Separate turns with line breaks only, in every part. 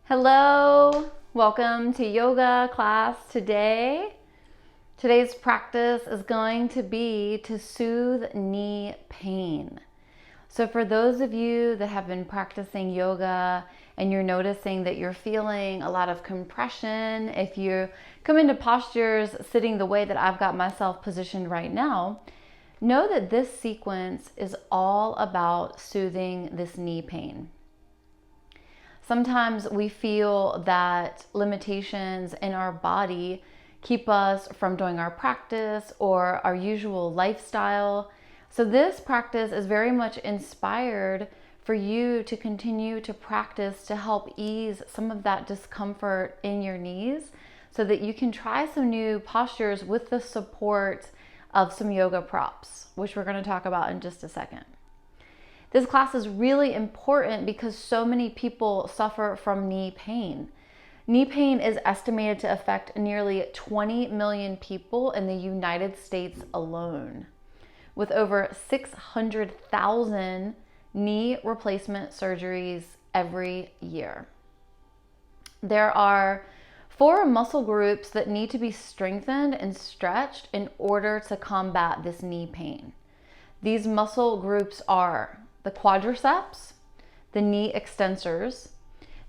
Hello, welcome to yoga class today. Today's practice is going to be to soothe knee pain. So for those of you that have been practicing yoga and you're noticing that you're feeling a lot of compression, if you come into postures sitting the way that I've got myself positioned right now, know that this sequence is all about soothing this knee pain. Sometimes we feel that limitations in our body keep us from doing our practice or our usual lifestyle. So this practice is very much inspired for you to continue to practice to help ease some of that discomfort in your knees so that you can try some new postures with the support of some yoga props, which we're going to talk about in just a second. This class is really important because so many people suffer from knee pain. Knee pain is estimated to affect nearly 20 million people in the United States alone, with over 600,000 knee replacement surgeries every year. There are 4 muscle groups that need to be strengthened and stretched in order to combat this knee pain. These muscle groups are the quadriceps, the knee extensors,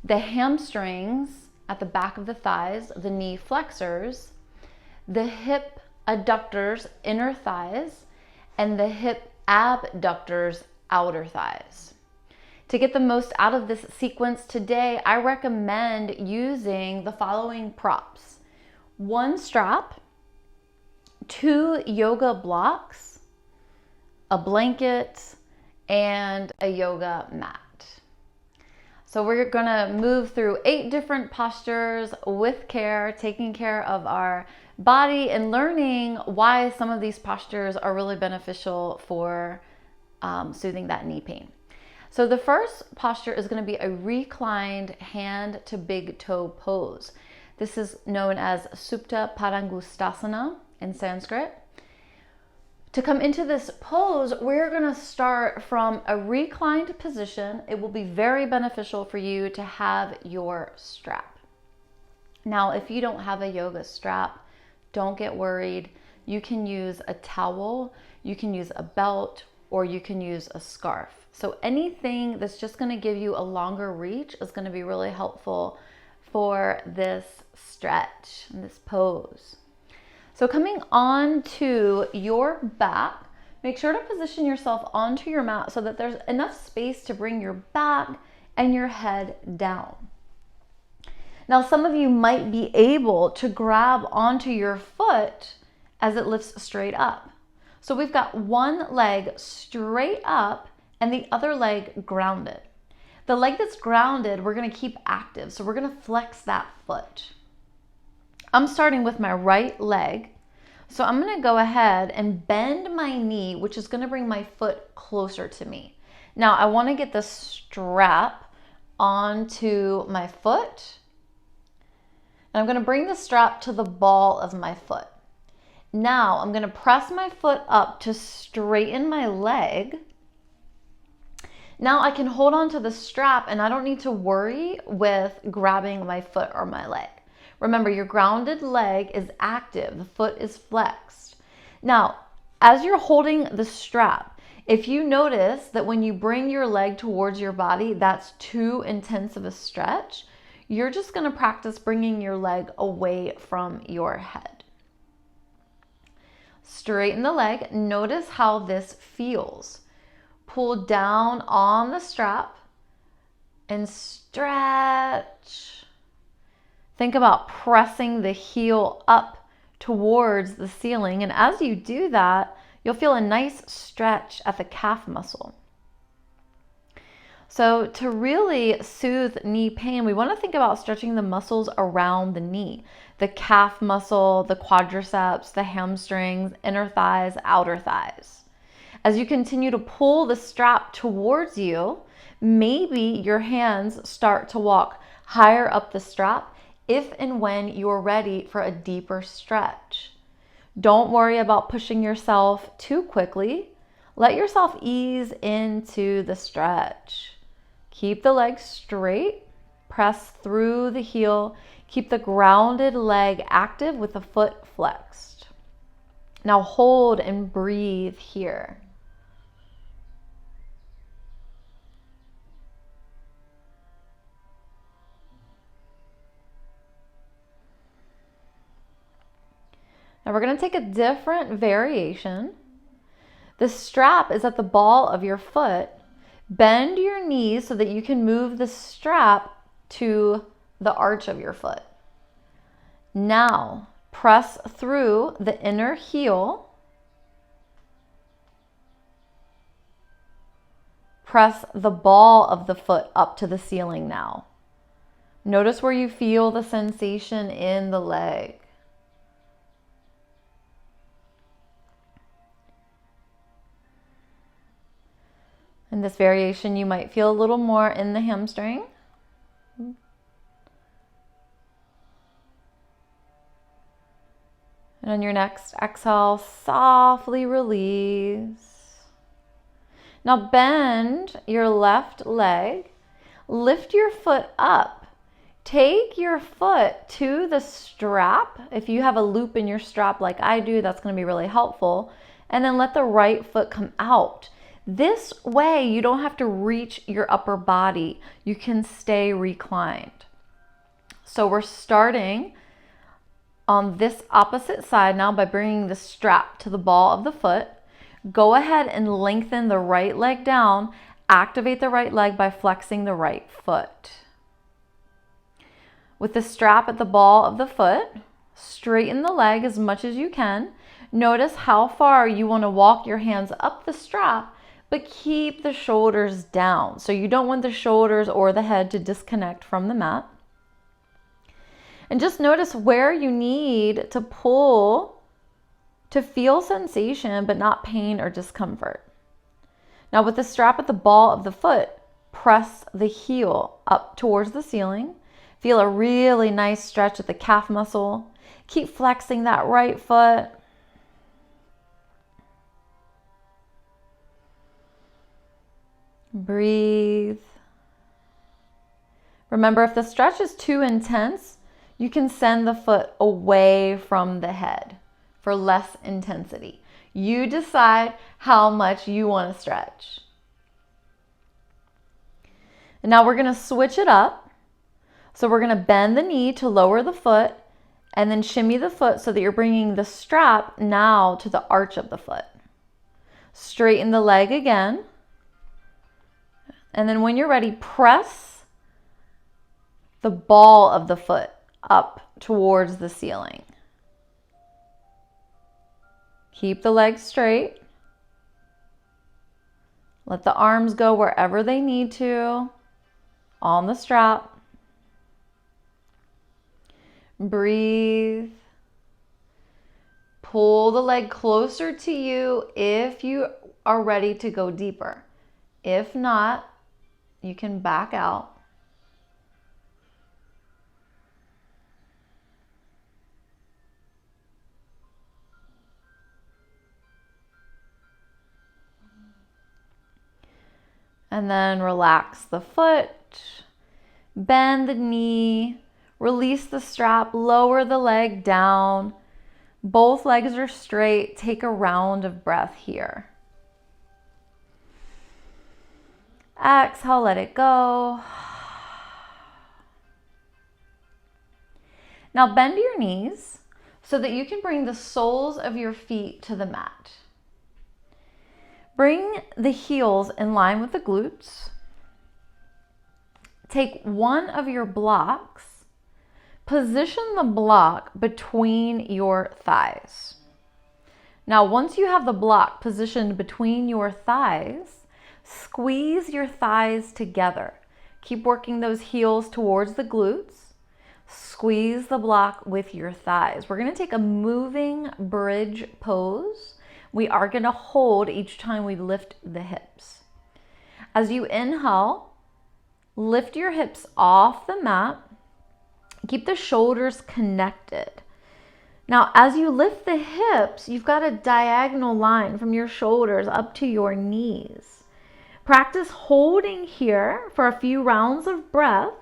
the hamstrings at the back of the thighs, the knee flexors, the hip adductors, inner thighs, and the hip abductors, outer thighs. To get the most out of this sequence today, I recommend using the following props: 1 strap, 2 yoga blocks, a blanket, and a yoga mat. So we're gonna move through 8 different postures with care, taking care of our body and learning why some of these postures are really beneficial for soothing that knee pain. So the first posture is gonna be a reclined hand to big toe pose. This is known as Supta Padangusthasana in Sanskrit. To come into this pose, we're going to start from a reclined position. It will be very beneficial for you to have your strap. Now, if you don't have a yoga strap, don't get worried. You can use a towel, you can use a belt, or you can use a scarf. So anything that's just going to give you a longer reach is going to be really helpful for this stretch and this pose. So coming onto your back, make sure to position yourself onto your mat so that there's enough space to bring your back and your head down. Now, some of you might be able to grab onto your foot as it lifts straight up. So we've got one leg straight up and the other leg grounded. The leg that's grounded, we're going to keep active. So we're going to flex that foot. I'm starting with my right leg. So I'm going to go ahead and bend my knee, which is going to bring my foot closer to me. Now I want to get the strap onto my foot. And I'm going to bring the strap to the ball of my foot. Now I'm going to press my foot up to straighten my leg. Now I can hold on to the strap and I don't need to worry with grabbing my foot or my leg. Remember, your grounded leg is active, the foot is flexed. Now, as you're holding the strap, if you notice that when you bring your leg towards your body, that's too intense of a stretch, you're just going to practice bringing your leg away from your head. Straighten the leg. Notice how this feels. Pull down on the strap and stretch. Think about pressing the heel up towards the ceiling. And as you do that, you'll feel a nice stretch at the calf muscle. So to really soothe knee pain, we want to think about stretching the muscles around the knee. The calf muscle, the quadriceps, the hamstrings, inner thighs, outer thighs. As you continue to pull the strap towards you, maybe your hands start to walk higher up the strap if and when you're ready for a deeper stretch. Don't worry about pushing yourself too quickly. Let yourself ease into the stretch. Keep the legs straight. press through the heel. Keep the grounded leg active with the foot flexed. Now hold and breathe here. Now we're going to take a different variation. The strap is at the ball of your foot. Bend your knees so that you can move the strap to the arch of your foot. Now press through the inner heel. Press the ball of the foot up to the ceiling now. Notice where you feel the sensation in the leg. In this variation, you might feel a little more in the hamstring. And on your next exhale, softly release. Now bend your left leg, lift your foot up. Take your foot to the strap. If you have a loop in your strap like I do, that's going to be really helpful. And then let the right foot come out. This way, you don't have to reach your upper body. You can stay reclined. So we're starting on this opposite side now by bringing the strap to the ball of the foot. Go ahead and lengthen the right leg down. Activate the right leg by flexing the right foot. With the strap at the ball of the foot, straighten the leg as much as you can. Notice how far you want to walk your hands up the strap, but keep the shoulders down. So you don't want the shoulders or the head to disconnect from the mat. And just notice where you need to pull to feel sensation, but not pain or discomfort. Now with the strap at the ball of the foot, press the heel up towards the ceiling. Feel a really nice stretch at the calf muscle. Keep flexing that right foot. Breathe. Remember, if the stretch is too intense, you can send the foot away from the head for less intensity. You decide how much you want to stretch. And now we're going to switch it up. So we're going to bend the knee to lower the foot and then shimmy the foot so that you're bringing the strap now to the arch of the foot. Straighten the leg again. And then when you're ready, press the ball of the foot up towards the ceiling. Keep the legs straight. Let the arms go wherever they need to on the strap. Breathe. Pull the leg closer to you if you are ready to go deeper. If not, you can back out. And then relax the foot, bend the knee, release the strap, lower the leg down. Both legs are straight. Take a round of breath here. Exhale, let it go. Now bend your knees so that you can bring the soles of your feet to the mat. Bring the heels in line with the glutes. Take one of your blocks. Position the block between your thighs. Now, once you have the block positioned between your thighs, squeeze your thighs together. Keep working those heels towards the glutes. Squeeze the block with your thighs. We're going to take a moving bridge pose. We are going to hold each time we lift the hips. As you inhale, lift your hips off the mat. Keep the shoulders connected. Now, as you lift the hips, you've got a diagonal line from your shoulders up to your knees. Practice holding here for a few rounds of breath.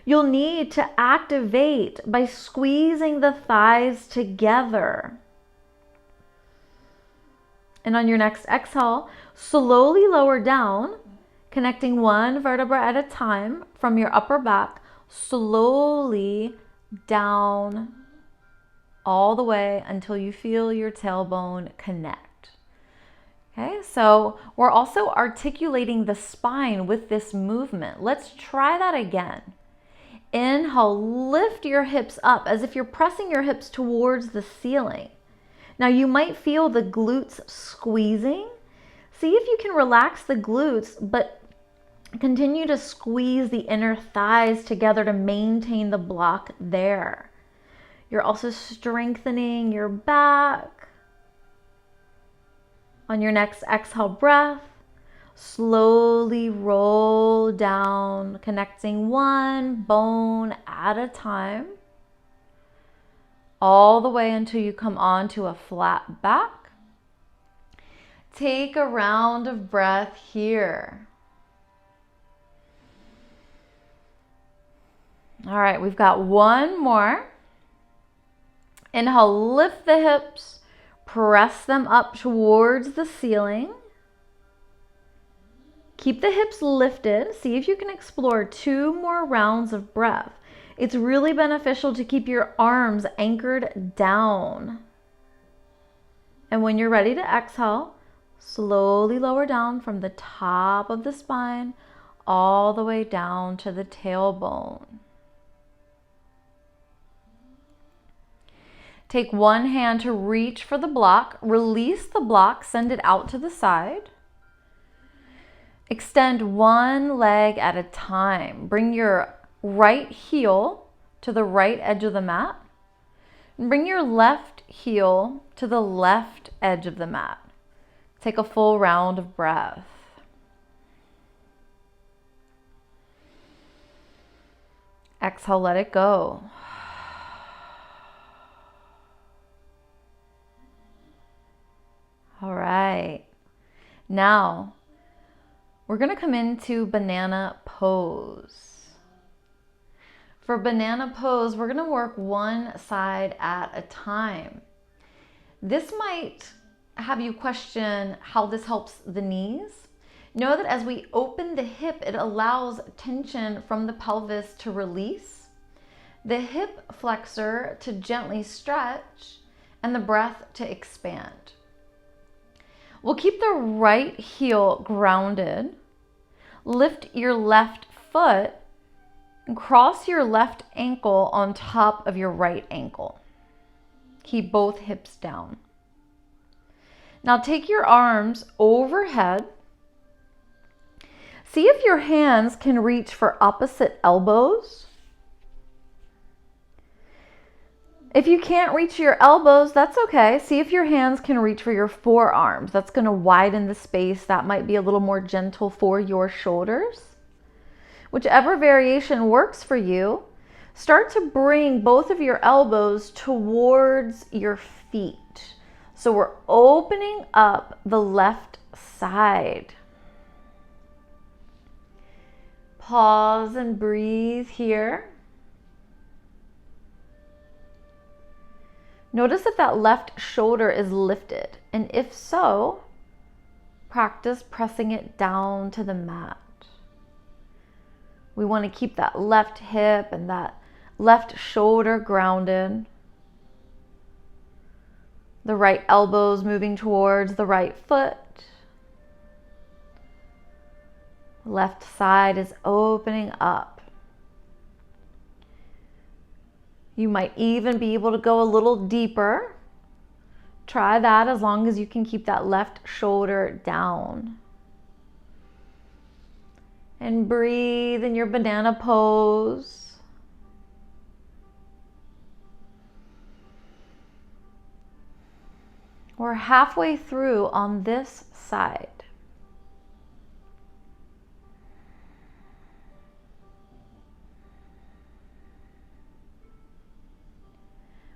You'll need to activate by squeezing the thighs together. And on your next exhale, slowly lower down, connecting one vertebra at a time from your upper back, slowly down all the way until you feel your tailbone connect. Okay, so we're also articulating the spine with this movement. Let's try that again. Inhale, lift your hips up as if you're pressing your hips towards the ceiling. Now you might feel the glutes squeezing. See if you can relax the glutes, but continue to squeeze the inner thighs together to maintain the block there. You're also strengthening your back. On your next exhale breath, slowly roll down, connecting one bone at a time, all the way until you come onto a flat back. Take a round of breath here. All right, we've got one more. Inhale, lift the hips, press them up towards the ceiling. Keep the hips lifted. See if you can explore 2 more rounds of breath. It's really beneficial to keep your arms anchored down. And when you're ready to exhale, slowly lower down from the top of the spine all the way down to the tailbone. Take one hand to reach for the block, release the block, send it out to the side. Extend one leg at a time. Bring your right heel to the right edge of the mat. And bring your left heel to the left edge of the mat. Take a full round of breath. Exhale, let it go. All right. Now, we're going to come into banana pose. For banana pose, we're going to work one side at a time. This might have you question how this helps the knees. Know that as we open the hip, it allows tension from the pelvis to release, the hip flexor to gently stretch, and the breath to expand. We'll keep the right heel grounded. Lift your left foot and cross your left ankle on top of your right ankle. Keep both hips down. Now take your arms overhead. See if your hands can reach for opposite elbows. If you can't reach your elbows, that's okay. See if your hands can reach for your forearms. That's going to widen the space. That might be a little more gentle for your shoulders. Whichever variation works for you, start to bring both of your elbows towards your feet. So we're opening up the left side. Pause and breathe here. Notice if that left shoulder is lifted, and if so, practice pressing it down to the mat. We want to keep that left hip and that left shoulder grounded. The right elbows moving towards the right foot. Left side is opening up. You might even be able to go a little deeper. Try that as long as you can keep that left shoulder down. And breathe in your banana pose. We're halfway through on this side.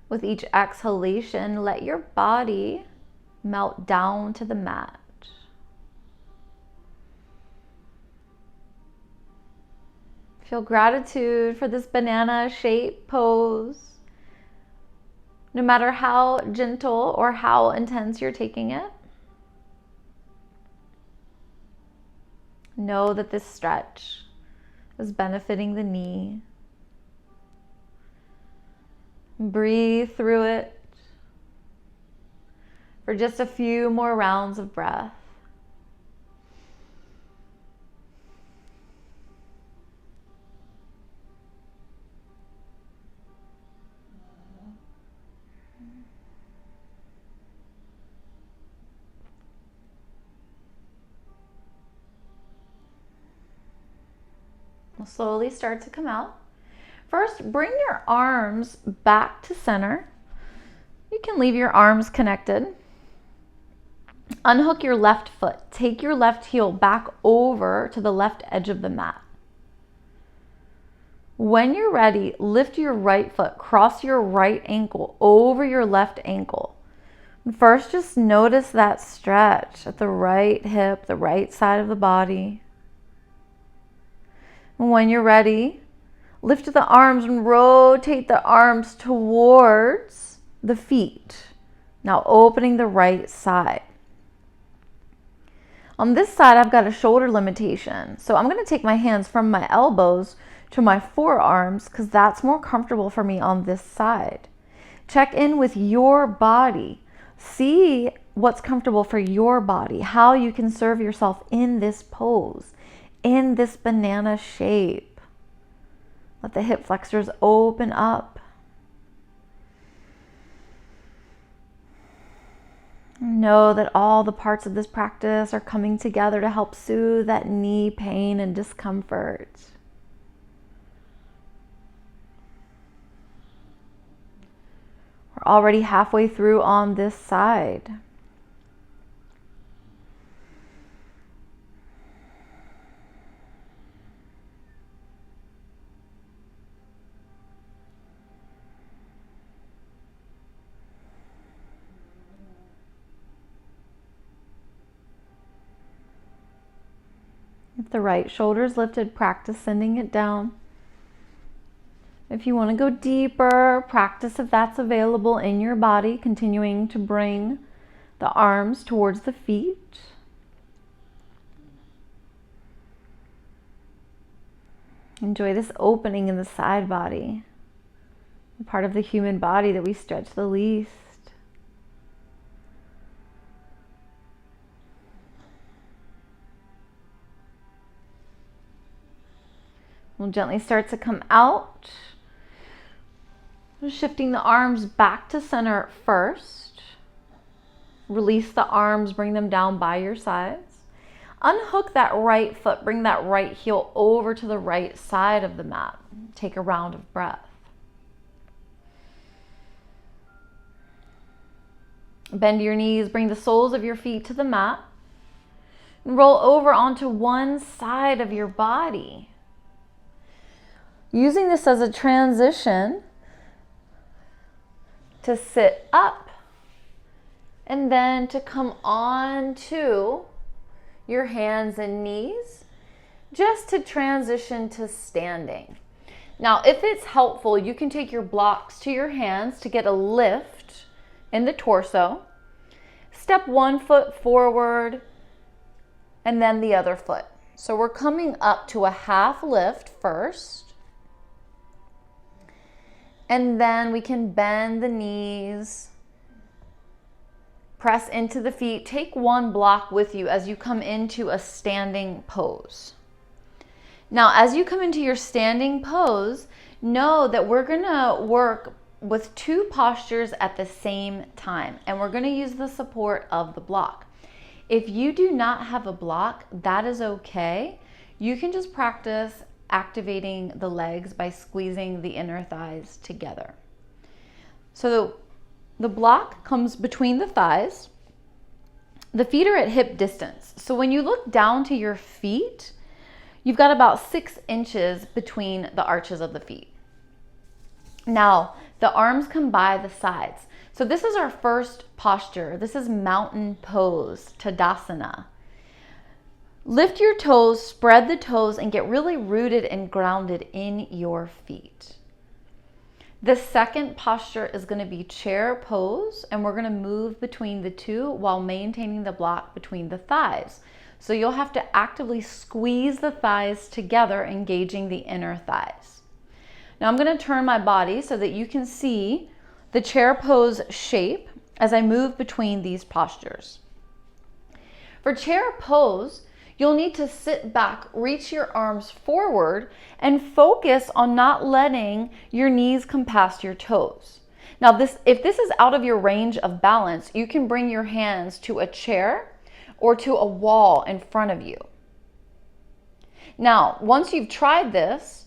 With each exhalation, let your body melt down to the mat. Feel gratitude for this banana shape pose. No matter how gentle or how intense you're taking it, know that this stretch is benefiting the knee. Breathe through it for just a few more rounds of breath. We'll slowly start to come out. First, bring your arms back to center. You can leave your arms connected. Unhook your left foot. Take your left heel back over to the left edge of the mat. When you're ready, lift your right foot, cross your right ankle over your left ankle. First, just notice that stretch at the right hip, the right side of the body. When you're ready, lift the arms and rotate the arms towards the feet. Now opening the right side. On this side, I've got a shoulder limitation. So I'm going to take my hands from my elbows to my forearms because that's more comfortable for me on this side. Check in with your body. See what's comfortable for your body, how you can serve yourself in this pose, in this banana shape. Let the hip flexors open up. Know that all the parts of this practice are coming together to help soothe that knee pain and discomfort. We're already halfway through on this side. If the right shoulder is lifted, practice sending it down. If you want to go deeper, practice if that's available in your body, continuing to bring the arms towards the feet. Enjoy this opening in the side body, the part of the human body that we stretch the least. We'll gently start to come out. Shifting the arms back to center first. Release the arms, bring them down by your sides. Unhook that right foot, bring that right heel over to the right side of the mat. Take a round of breath. Bend your knees, bring the soles of your feet to the mat. And roll over onto one side of your body. Using this as a transition to sit up and then to come on to your hands and knees, just to transition to standing. Now, if it's helpful, you can take your blocks to your hands to get a lift in the torso. Step one foot forward and then the other foot. So we're coming up to a half lift first. And then we can bend the knees, press into the feet. Take one block with you as you come into a standing pose. Now, as you come into your standing pose, know that we're gonna work with two postures at the same time, and we're gonna use the support of the block. If you do not have a block, that is okay. You can just practice activating the legs by squeezing the inner thighs together. So the block comes between the thighs. The feet are at hip distance. So when you look down to your feet, you've got about 6 inches between the arches of the feet. Now, the arms come by the sides. So this is our first posture. This is mountain pose, Tadasana. Lift your toes, spread the toes, and get really rooted and grounded in your feet. The second posture is going to be chair pose, and we're going to move between the two while maintaining the block between the thighs. So you'll have to actively squeeze the thighs together, engaging the inner thighs. Now I'm going to turn my body so that you can see the chair pose shape as I move between these postures. For chair pose, you'll need to sit back, reach your arms forward, and focus on not letting your knees come past your toes. Now, if this is out of your range of balance, you can bring your hands to a chair or to a wall in front of you. Now, once you've tried this,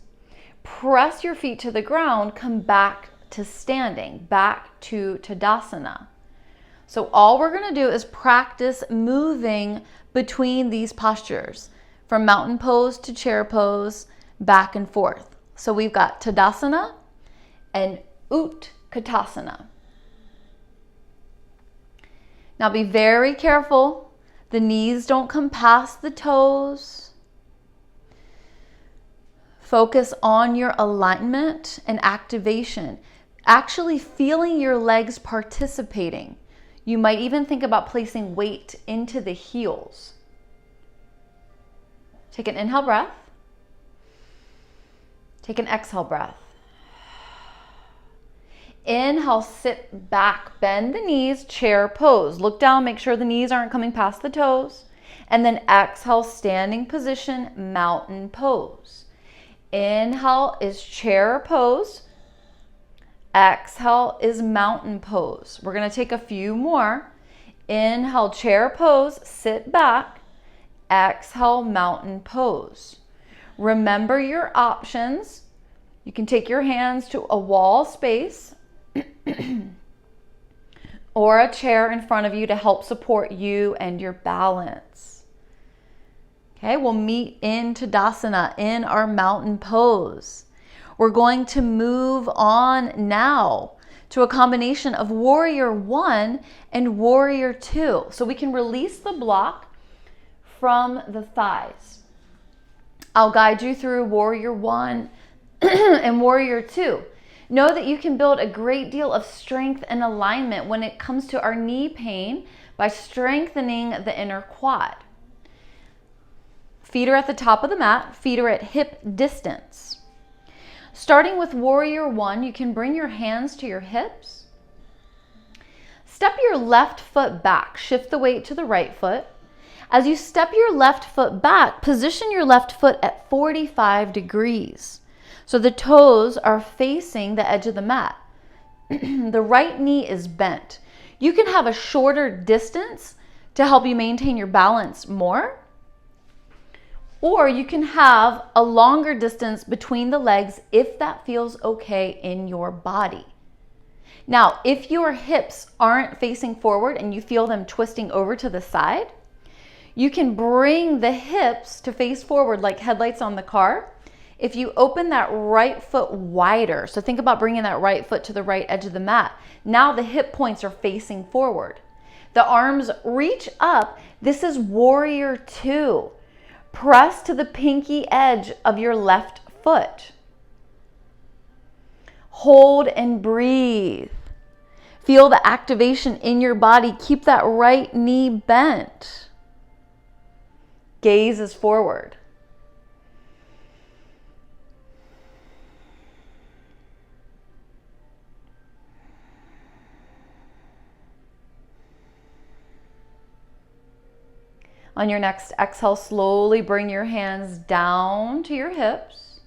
press your feet to the ground, come back to standing, back to Tadasana. So all we're going to do is practice moving between these postures, from mountain pose to chair pose, back and forth. So we've got Tadasana and Utkatasana. Now be very careful. The knees don't come past the toes. Focus on your alignment and activation, actually feeling your legs participating. You might even think about placing weight into the heels. Take an inhale breath. Take an exhale breath. Inhale, sit back, bend the knees, chair pose. Look down, make sure the knees aren't coming past the toes. And then exhale, standing position, mountain pose. Inhale is chair pose. Exhale is mountain pose. We're going to take a few more. Inhale, chair pose, sit back. Exhale, mountain pose. Remember your options. You can take your hands to a wall space or a chair in front of you to help support you and your balance. Okay, we'll meet in Tadasana, in our mountain pose. We're going to move on now to a combination of Warrior 1 and Warrior 2. So we can release the block from the thighs. I'll guide you through Warrior 1 and Warrior 2. Know that you can build a great deal of strength and alignment when it comes to our knee pain by strengthening the inner quad. Feet are at the top of the mat, feet are at hip distance. Starting with Warrior 1, you can bring your hands to your hips. Step your left foot back, shift the weight to the right foot. As you step your left foot back, position your left foot at 45 degrees. So the toes are facing the edge of the mat. The right knee is bent. You can have a shorter distance to help you maintain your balance more, or you can have a longer distance between the legs if that feels okay in your body. Now, if your hips aren't facing forward and you feel them twisting over to the side, you can bring the hips to face forward like headlights on the car. If you open that right foot wider, so think about bringing that right foot to the right edge of the mat. Now the hip points are facing forward. The arms reach up. This is Warrior 2. Press to the pinky edge of your left foot. Hold and breathe. Feel the activation in your body. Keep that right knee bent. Gaze is forward. On your next exhale, slowly bring your hands down to your hips.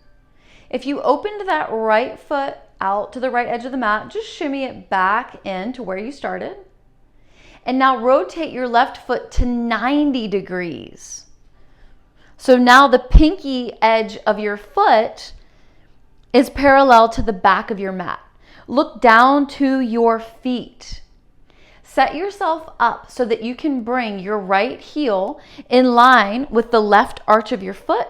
If you opened that right foot out to the right edge of the mat, just shimmy it back in to where you started. And now rotate your left foot to 90 degrees. So now the pinky edge of your foot is parallel to the back of your mat. Look down to your feet. Set yourself up so that you can bring your right heel in line with the left arch of your foot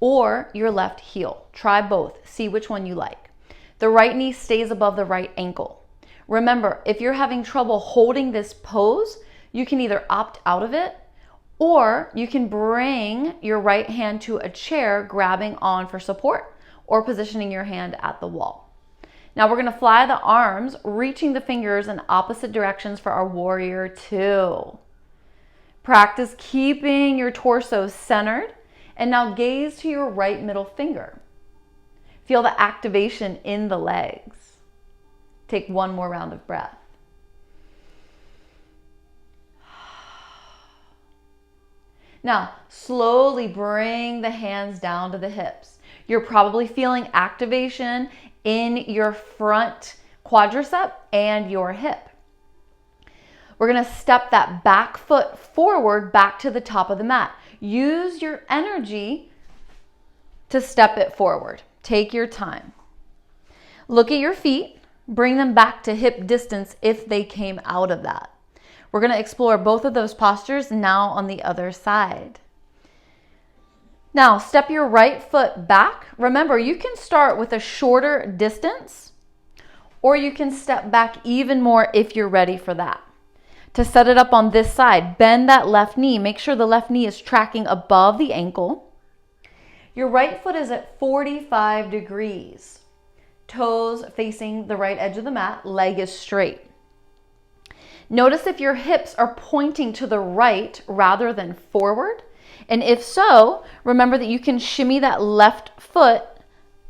or your left heel. Try both. See which one you like. The right knee stays above the right ankle. Remember, if you're having trouble holding this pose, you can either opt out of it Or you can bring your right hand to a chair, grabbing on for support, or positioning your hand at the wall. Now we're gonna fly the arms, reaching the fingers in opposite directions for our warrior two. Practice keeping your torso centered, and now gaze to your right middle finger. Feel the activation in the legs. Take one more round of breath. Now, slowly bring the hands down to the hips. You're probably feeling activation in your front quadricep and your hip. We're gonna step that back foot forward back to the top of the mat. Use your energy to step it forward. Take your time. Look at your feet. Bring them back to hip distance if they came out of that. We're going to explore both of those postures now on the other side. Now, step your right foot back. Remember, you can start with a shorter distance, or you can step back even more if you're ready for that. To set it up on this side, bend that left knee. Make sure the left knee is tracking above the ankle. Your right foot is at 45 degrees. Toes facing the right edge of the mat, leg is straight. Notice if your hips are pointing to the right rather than forward. And if so, remember that you can shimmy that left foot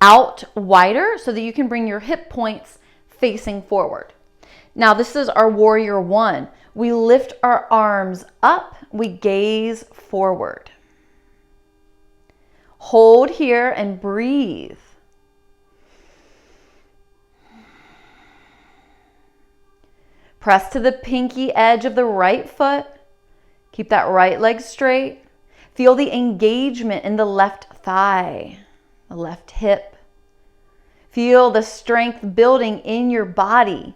out wider so that you can bring your hip points facing forward. Now, this is our warrior one. We lift our arms up, we gaze forward. Hold here and breathe. Press to the pinky edge of the right foot. Keep that right leg straight. Feel the engagement in the left thigh, the left hip. Feel the strength building in your body.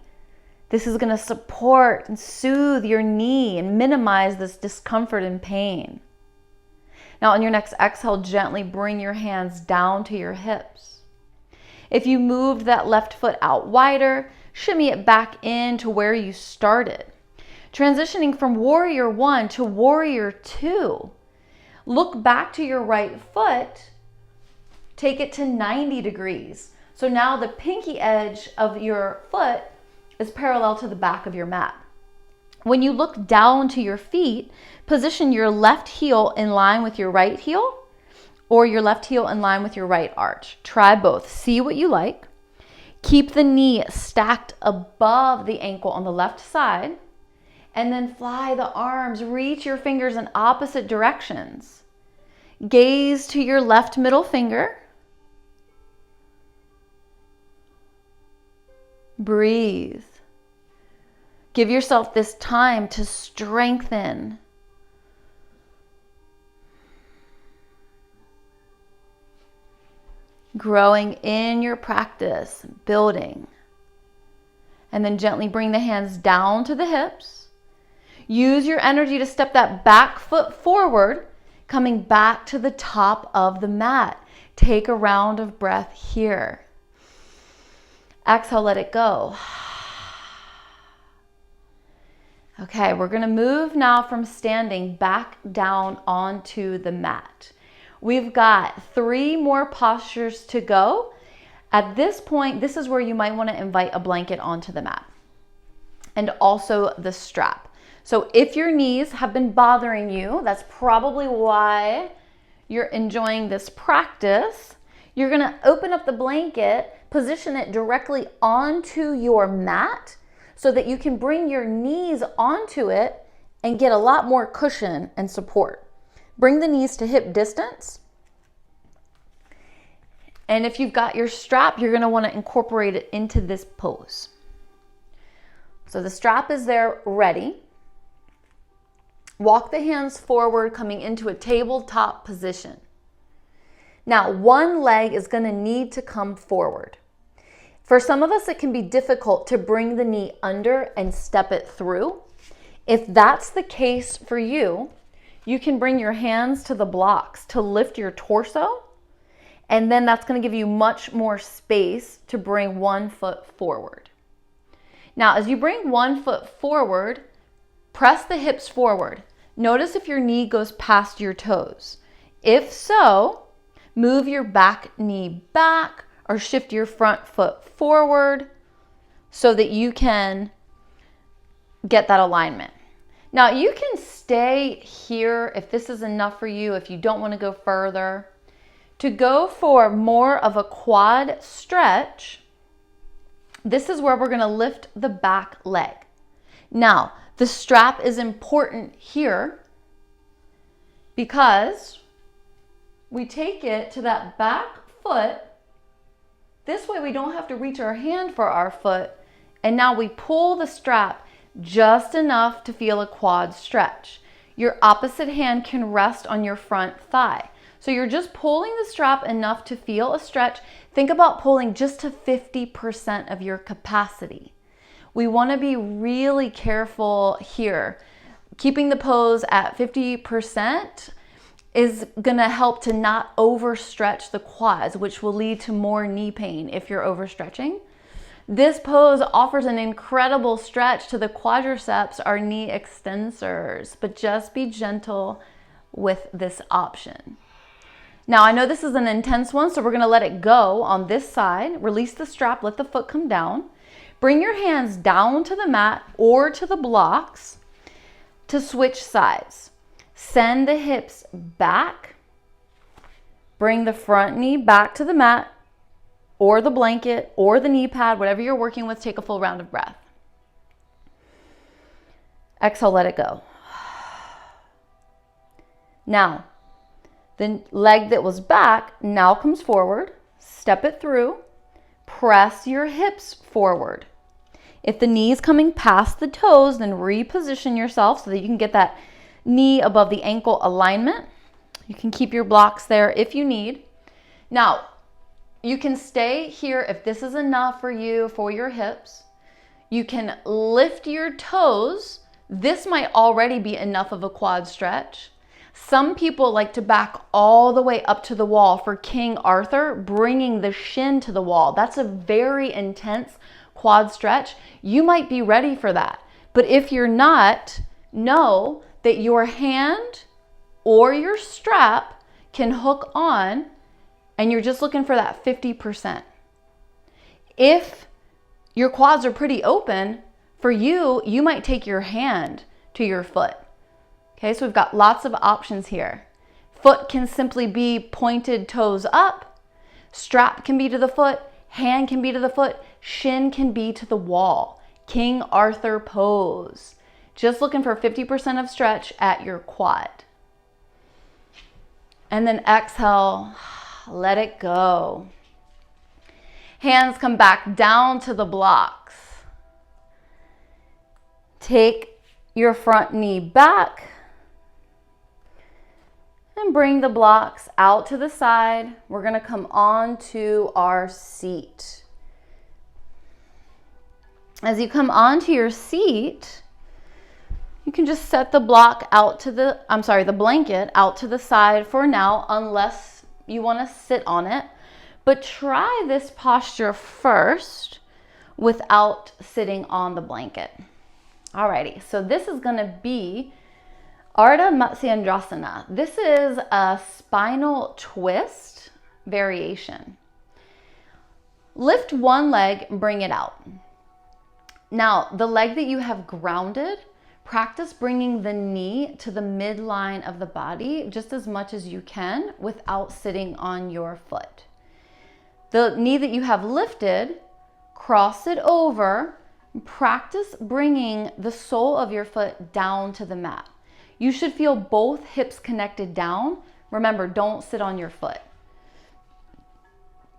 This is going to support and soothe your knee and minimize this discomfort and pain. Now, on your next exhale, gently bring your hands down to your hips. If you moved that left foot out wider, shimmy it back into where you started. Transitioning from warrior one to warrior two. Look back to your right foot. Take it to 90 degrees. So now the pinky edge of your foot is parallel to the back of your mat. When you look down to your feet, position your left heel in line with your right heel, or your left heel in line with your right arch. Try both. See what you like. Keep the knee stacked above the ankle on the left side, and then fly the arms. Reach your fingers in opposite directions. Gaze to your left middle finger. Breathe. Give yourself this time to strengthen. Growing in your practice, building. And then gently bring the hands down to the hips. Use your energy to step that back foot forward, coming back to the top of the mat. Take a round of breath here. Exhale, let it go. Okay, we're going to move now from standing back down onto the mat. We've got 3 more postures to go. At this point, this is where you might want to invite a blanket onto the mat and also the strap. So if your knees have been bothering you, that's probably why you're enjoying this practice. You're going to open up the blanket, position it directly onto your mat so that you can bring your knees onto it and get a lot more cushion and support. Bring the knees to hip distance. And if you've got your strap, you're going to want to incorporate it into this pose. So the strap is there ready. Walk the hands forward, coming into a tabletop position. Now, one leg is going to need to come forward. For some of us, it can be difficult to bring the knee under and step it through. If that's the case for you, you can bring your hands to the blocks to lift your torso, and then that's going to give you much more space to bring one foot forward. Now, as you bring one foot forward, press the hips forward. Notice if your knee goes past your toes. If so, move your back knee back or shift your front foot forward so that you can get that alignment. Now you can stay here if this is enough for you, if you don't want to go further. To go for more of a quad stretch, this is where we're going to lift the back leg. Now, the strap is important here because we take it to that back foot. This way we don't have to reach our hand for our foot. And now we pull the strap just enough to feel a quad stretch. Your opposite hand can rest on your front thigh. So you're just pulling the strap enough to feel a stretch. Think about pulling just to 50% of your capacity. We want to be really careful here. Keeping the pose at 50% is going to help to not overstretch the quads, which will lead to more knee pain if you're overstretching. This pose offers an incredible stretch to the quadriceps, our knee extensors, but just be gentle with this option. Now, I know this is an intense one, so we're going to let it go on this side. Release the strap, let the foot come down. Bring your hands down to the mat or to the blocks to switch sides. Send the hips back. Bring the front knee back to the mat or the blanket or the knee pad, whatever you're working with. Take a full round of breath. Exhale, let it go. Now, the leg that was back now comes forward. Step it through. Press your hips forward. If the knee is coming past the toes, then reposition yourself so that you can get that knee above the ankle alignment. You can keep your blocks there if you need. Now, you can stay here if this is enough for you for your hips. You can lift your toes. This might already be enough of a quad stretch. Some people like to back all the way up to the wall for King Arthur, bringing the shin to the wall. That's a very intense quad stretch. You might be ready for that. But if you're not, know that your hand or your strap can hook on and you're just looking for that 50%. If your quads are pretty open, for you, you might take your hand to your foot. Okay, so we've got lots of options here. Foot can simply be pointed toes up. Strap can be to the foot. Hand can be to the foot. Shin can be to the wall. King Arthur pose. Just looking for 50% of stretch at your quad. And then exhale, let it go. Hands come back down to the blocks. Take your front knee back. And bring the blocks out to the side. We're going to come on to our seat. As you come onto your seat, you can just set the block out to the blanket out to the side for now, unless you want to sit on it. But try this posture first without sitting on the blanket. Alrighty, so this is going to be Ardha Matsyendrasana. This is a spinal twist variation. Lift one leg and bring it out. Now, the leg that you have grounded, practice bringing the knee to the midline of the body just as much as you can without sitting on your foot. The knee that you have lifted, cross it over, and practice bringing the sole of your foot down to the mat. You should feel both hips connected down. Remember, don't sit on your foot.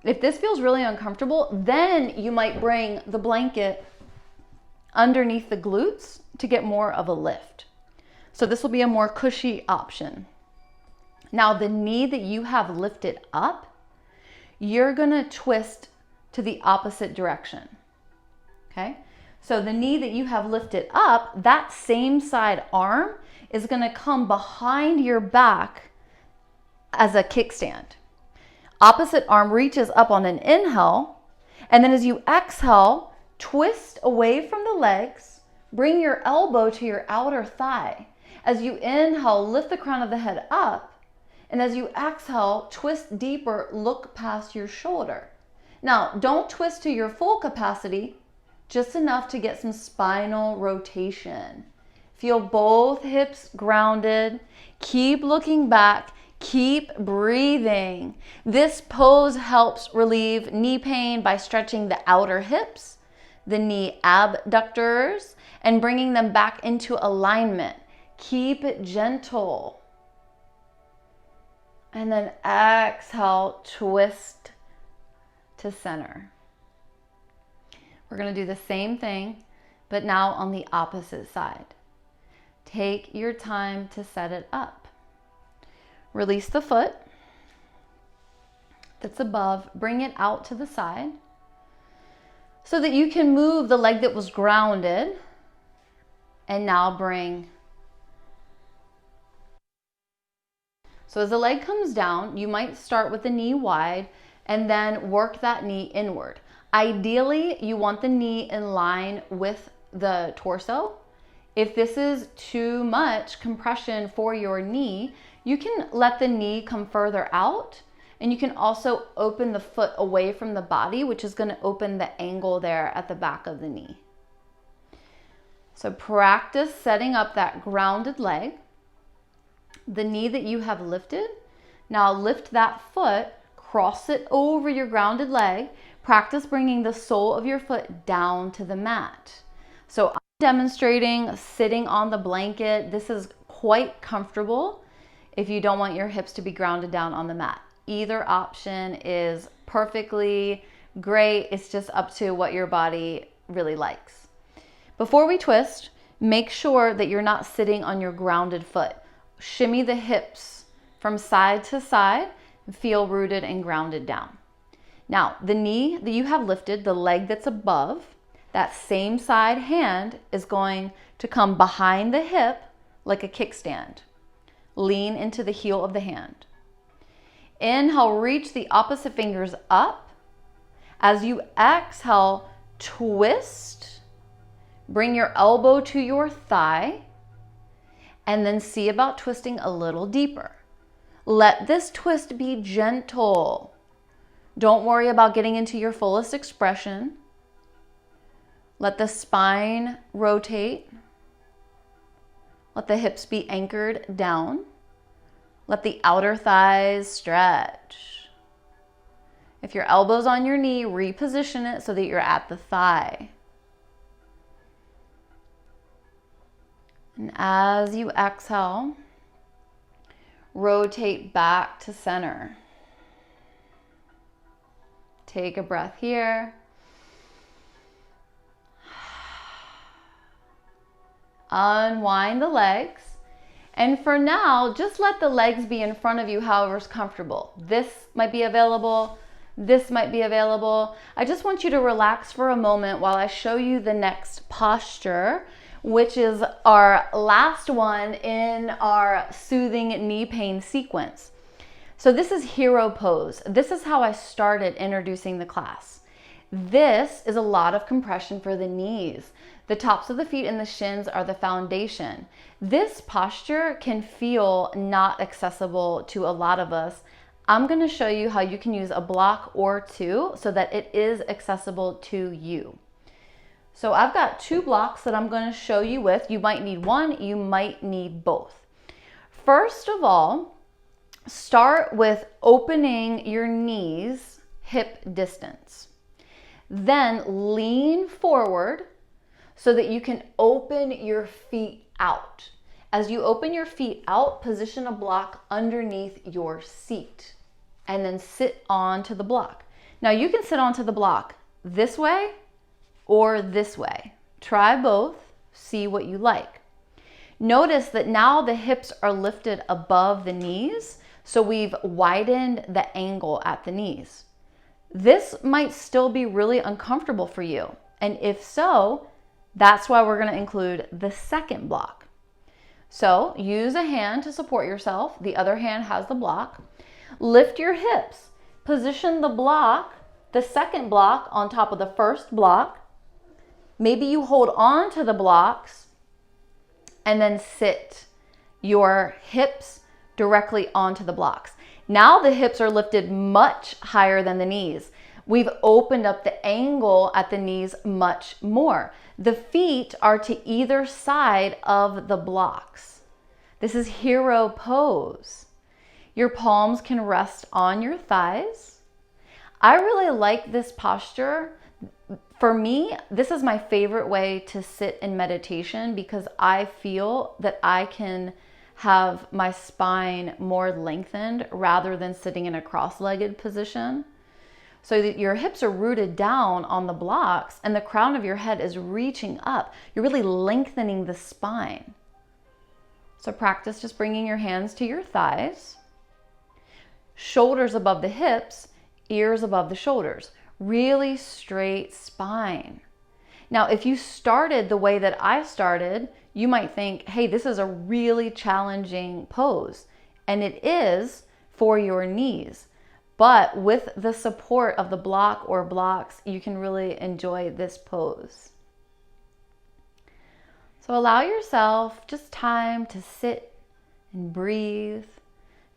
If this feels really uncomfortable, then you might bring the blanket underneath the glutes to get more of a lift. So this will be a more cushy option. Now, the knee that you have lifted up, you're gonna twist to the opposite direction, okay? So the knee that you have lifted up, that same side arm is gonna come behind your back as a kickstand. Opposite arm reaches up on an inhale, and then as you exhale, twist away from the legs, bring your elbow to your outer thigh. As you inhale, lift the crown of the head up. And as you exhale, twist deeper, look past your shoulder. Now, don't twist to your full capacity, just enough to get some spinal rotation. Feel both hips grounded. Keep looking back. Keep breathing. This pose helps relieve knee pain by stretching the outer hips, the knee abductors, and bringing them back into alignment. Keep it gentle. And then exhale, twist to center. We're going to do the same thing, but now on the opposite side. Take your time to set it up. Release the foot that's above, bring it out to the side so that you can move the leg that was grounded, and now bring. So as the leg comes down, you might start with the knee wide and then work that knee inward. Ideally, you want the knee in line with the torso. If this is too much compression for your knee, you can let the knee come further out, and you can also open the foot away from the body, which is going to open the angle there at the back of the knee. So practice setting up that grounded leg. The knee that you have lifted, now lift that foot, cross it over your grounded leg. Practice bringing the sole of your foot down to the mat. So I'm demonstrating sitting on the blanket. This is quite comfortable if you don't want your hips to be grounded down on the mat. Either option is perfectly great. It's just up to what your body really likes. Before we twist, make sure that you're not sitting on your grounded foot. Shimmy the hips from side to side and feel rooted and grounded down. Now, the knee that you have lifted, the leg that's above, that same side hand is going to come behind the hip like a kickstand. Lean into the heel of the hand. Inhale, reach the opposite fingers up. As you exhale, twist. Bring your elbow to your thigh, and then see about twisting a little deeper. Let this twist be gentle. Don't worry about getting into your fullest expression. Let the spine rotate. Let the hips be anchored down. Let the outer thighs stretch. If your elbow's on your knee, reposition it so that you're at the thigh. And as you exhale, rotate back to center. Take a breath here. Unwind the legs. And for now, just let the legs be in front of you however's comfortable. This might be available. This might be available. I just want you to relax for a moment while I show you the next posture, which is our last one in our soothing knee pain sequence. So this is hero pose. This is how I started introducing the class. This is a lot of compression for the knees. The tops of the feet and the shins are the foundation. This posture can feel not accessible to a lot of us. I'm going to show you how you can use a block or two so that it is accessible to you. So I've got 2 blocks that I'm going to show you with. You might need one, you might need both. First of all, start with opening your knees hip distance. Then lean forward so that you can open your feet out. As you open your feet out, position a block underneath your seat and then sit onto the block. Now you can sit onto the block this way or this way. Try both, see what you like. Notice that now the hips are lifted above the knees, so we've widened the angle at the knees. This might still be really uncomfortable for you, and if so, that's why we're going to include the second block. So use a hand to support yourself. The other hand has the block. Lift your hips. Position the block, the second block, on top of the first block. Maybe you hold on to the blocks and then sit your hips directly onto the blocks. Now the hips are lifted much higher than the knees. We've opened up the angle at the knees much more. The feet are to either side of the blocks. This is hero pose. Your palms can rest on your thighs. I really like this posture. For me, this is my favorite way to sit in meditation because I feel that I can have my spine more lengthened rather than sitting in a cross-legged position. So that your hips are rooted down on the blocks and the crown of your head is reaching up. You're really lengthening the spine. So practice just bringing your hands to your thighs, shoulders above the hips, ears above the shoulders. Really straight spine. Now, if you started the way that I started, you might think, hey, this is a really challenging pose. And it is for your knees. But with the support of the block or blocks, you can really enjoy this pose. So allow yourself just time to sit and breathe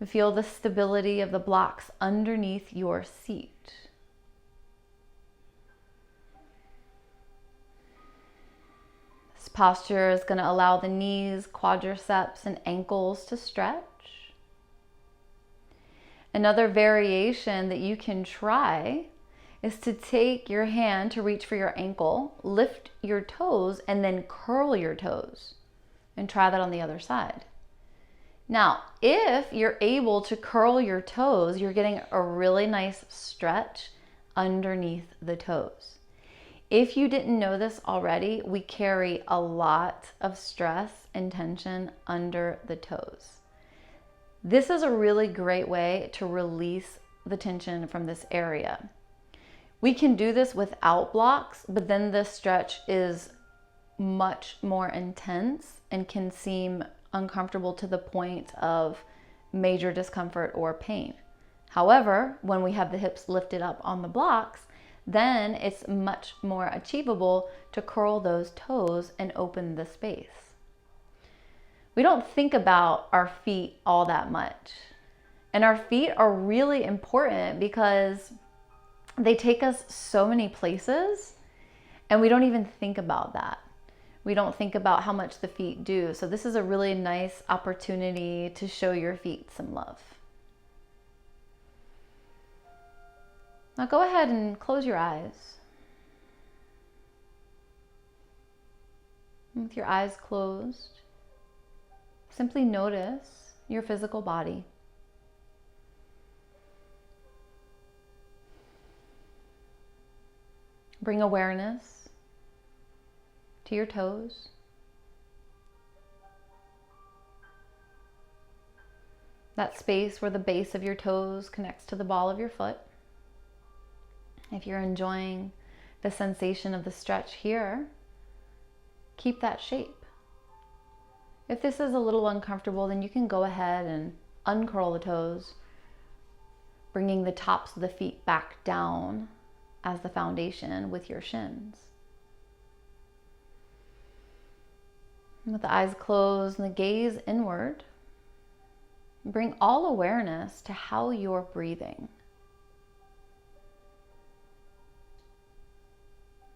and feel the stability of the blocks underneath your seat. This posture is going to allow the knees, quadriceps, and ankles to stretch. Another variation that you can try is to take your hand to reach for your ankle, lift your toes, and then curl your toes. And try that on the other side. Now, if you're able to curl your toes, you're getting a really nice stretch underneath the toes. If you didn't know this already, we carry a lot of stress and tension under the toes. This is a really great way to release the tension from this area. We can do this without blocks, but then the stretch is much more intense and can seem uncomfortable to the point of major discomfort or pain. However, when we have the hips lifted up on the blocks, then it's much more achievable to curl those toes and open the space. We don't think about our feet all that much. And our feet are really important because they take us so many places and we don't even think about that. We don't think about how much the feet do. So this is a really nice opportunity to show your feet some love. Now go ahead and close your eyes. And with your eyes closed, simply notice your physical body. Bring awareness to your toes. That space where the base of your toes connects to the ball of your foot. If you're enjoying the sensation of the stretch here, keep that shape. If this is a little uncomfortable, then you can go ahead and uncurl the toes, bringing the tops of the feet back down as the foundation with your shins. And with the eyes closed and the gaze inward, bring all awareness to how you're breathing.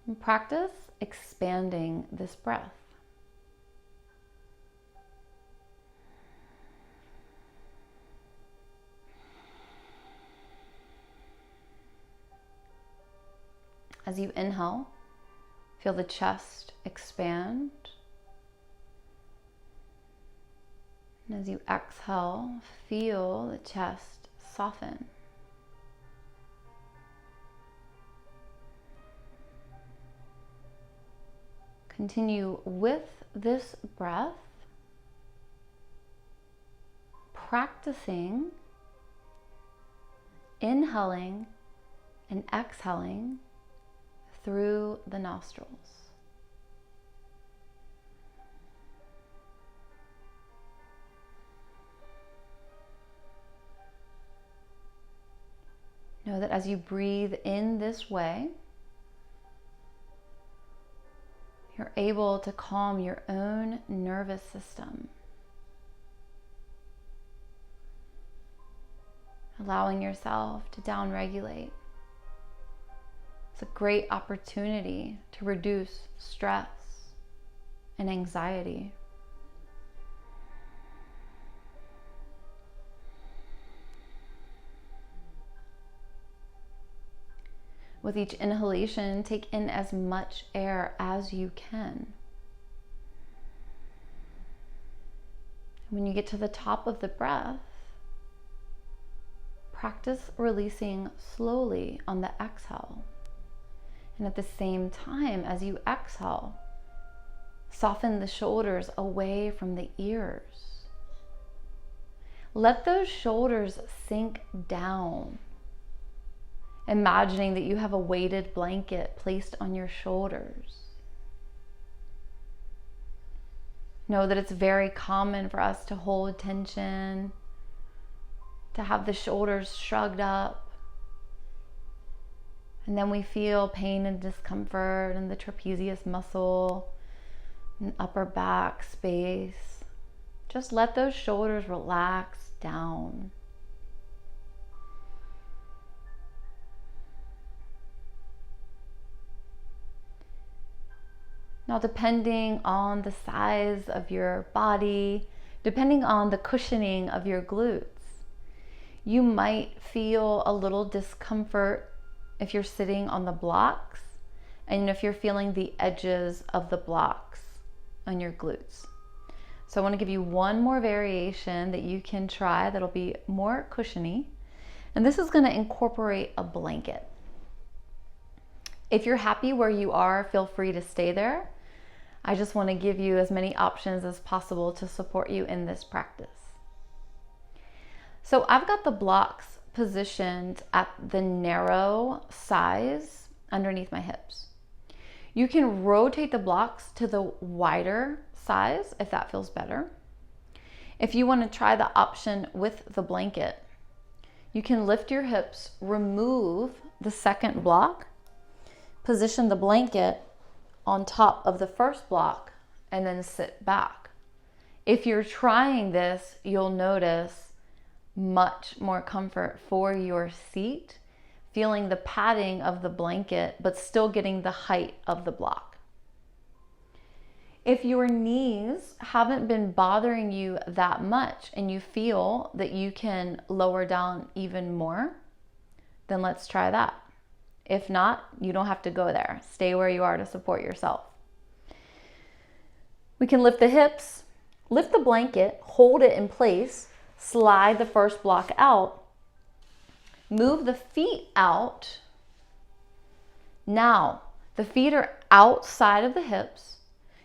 And practice expanding this breath. As you inhale, feel the chest expand. And as you exhale, feel the chest soften. Continue with this breath, practicing inhaling and exhaling through the nostrils. Know that as you breathe in this way, you're able to calm your own nervous system. allowing yourself to downregulate. It's a great opportunity to reduce stress and anxiety. With each inhalation, take in as much air as you can. When you get to the top of the breath, practice releasing slowly on the exhale. And at the same time as you exhale, soften the shoulders away from the ears. Let those shoulders sink down, imagining that you have a weighted blanket placed on your shoulders. Know that it's very common for us to hold tension, to have the shoulders shrugged up, and then we feel pain and discomfort in the trapezius muscle and upper back space. Just let those shoulders relax down. Now, depending on the size of your body, depending on the cushioning of your glutes, you might feel a little discomfort if you're sitting on the blocks and if you're feeling the edges of the blocks on your glutes. So I want to give you one more variation that you can try that'll be more cushiony. And this is going to incorporate a blanket. If you're happy where you are, feel free to stay there. I just want to give you as many options as possible to support you in this practice. So I've got the blocks positioned at the narrow size underneath my hips. You can rotate the blocks to the wider size if that feels better. If you want to try the option with the blanket, you can lift your hips, remove the second block, position the blanket on top of the first block, and then sit back. If you're trying this, you'll notice much more comfort for your seat, feeling the padding of the blanket, but still getting the height of the block. If your knees haven't been bothering you that much and you feel that you can lower down even more, then let's try that. If not, you don't have to go there. Stay where you are to support yourself. We can lift the hips, lift the blanket, hold it in place, slide the first block out, move the feet out. Now, the feet are outside of the hips.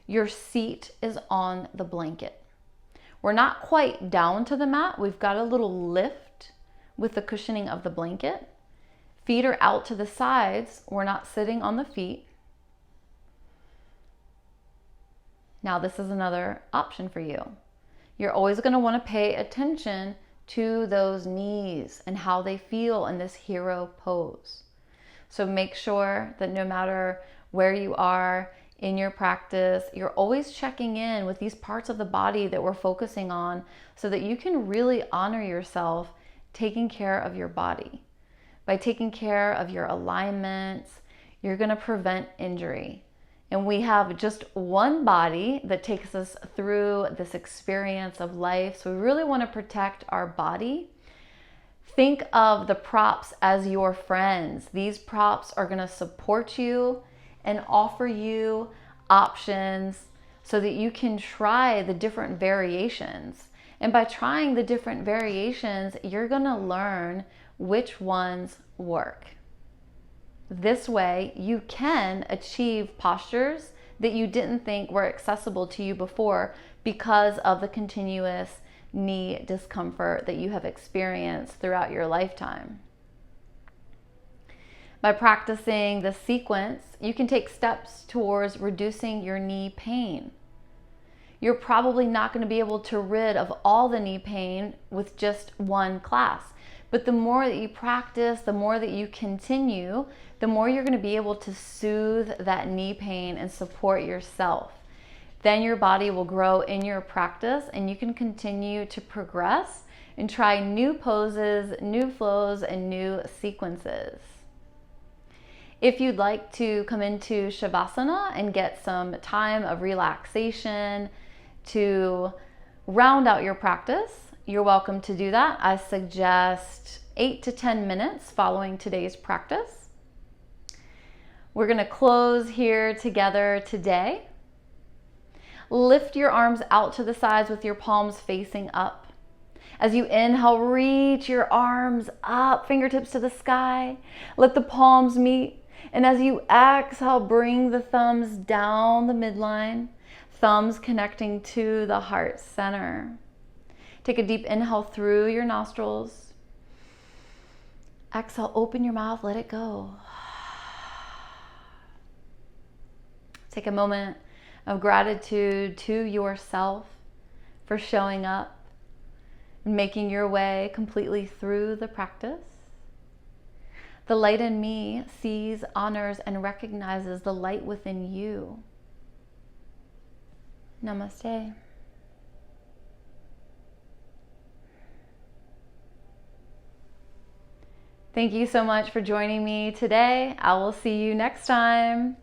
Your seat is on the blanket. We're not quite down to the mat. We've got a little lift with the cushioning of the blanket. Feet are out to the sides. We're not sitting on the feet. Now, this is another option for you. You're always going to want to pay attention to those knees and how they feel in this hero pose. So make sure that no matter where you are in your practice, you're always checking in with these parts of the body that we're focusing on so that you can really honor yourself taking care of your body. By taking care of your alignments, you're going to prevent injury. And we have just one body that takes us through this experience of life. So we really want to protect our body. Think of the props as your friends. These props are going to support you and offer you options so that you can try the different variations. And by trying the different variations, you're going to learn which ones work. This way, you can achieve postures that you didn't think were accessible to you before because of the continuous knee discomfort that you have experienced throughout your lifetime. By practicing the sequence, you can take steps towards reducing your knee pain. You're probably not going to be able to rid of all the knee pain with just one class. But the more that you practice, the more that you continue, the more you're going to be able to soothe that knee pain and support yourself. Then your body will grow in your practice and you can continue to progress and try new poses, new flows, and new sequences. If you'd like to come into Shavasana and get some time of relaxation to round out your practice, you're welcome to do that. I suggest 8 to 10 minutes following today's practice. We're going to close here together today. Lift your arms out to the sides with your palms facing up. As you inhale, reach your arms up, fingertips to the sky. Let the palms meet. And as you exhale, bring the thumbs down the midline, thumbs connecting to the heart center. Take a deep inhale through your nostrils. Exhale, open your mouth, let it go. Take a moment of gratitude to yourself for showing up and making your way completely through the practice. The light in me sees, honors, and recognizes the light within you. Namaste. Thank you so much for joining me today. I will see you next time.